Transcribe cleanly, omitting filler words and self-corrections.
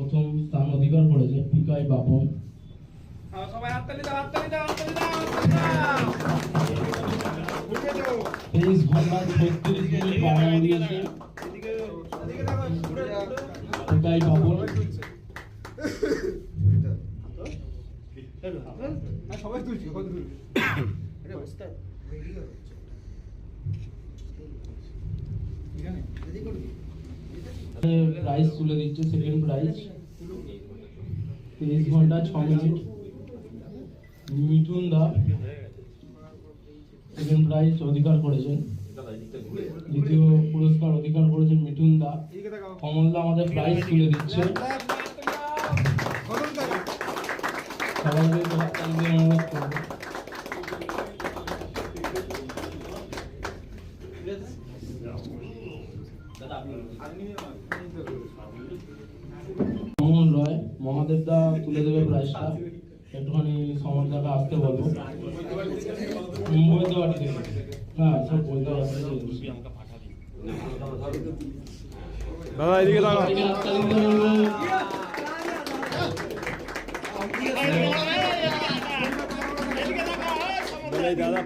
প্রথম স্থান অধিকার করেছে পিকাই বাপন। সবাই হাততালি দাও, হাততালি দাও, হাততালি দাও, হাততালি দাও। 23 ঘন্টা 36 মিনিট পার দিয়েছে এদিকে দেখো, ঘুরে ঘুরে। পিকাই বাপন। সবাই তুলছি, সবাই তুলছি। এটা অবস্থা ভিডিও হচ্ছে। এখানে এদিকে করবি। প্রাইজ তুলে দিচ্ছে সেকেন্ড প্রাইজ 23 ঘন্টা 6 minute Mithun da second prize অধিকার করেছেন। দ্বিতীয় পুরস্কার অধিকার করেছেন মিঠুন দা। এদিকে দেখাও। কমল দা আমাদের প্রাইজ তুলে দিচ্ছে। সবাইকে হাততালি দিয়ে অনুরোধ করবো। কমল রয় মহাদেব দা তুলে দেবে প্রাইজটা। একটুখানি সমর্থকে আসতে বলবো। মুম্বাইতে বাড়ি থেকে। হ্যাঁ সব বলতে পারছি। দাদা এদিকে দাঁড়াও। সবাইকে হাততালি দিয়ে অনুরোধ। দাদা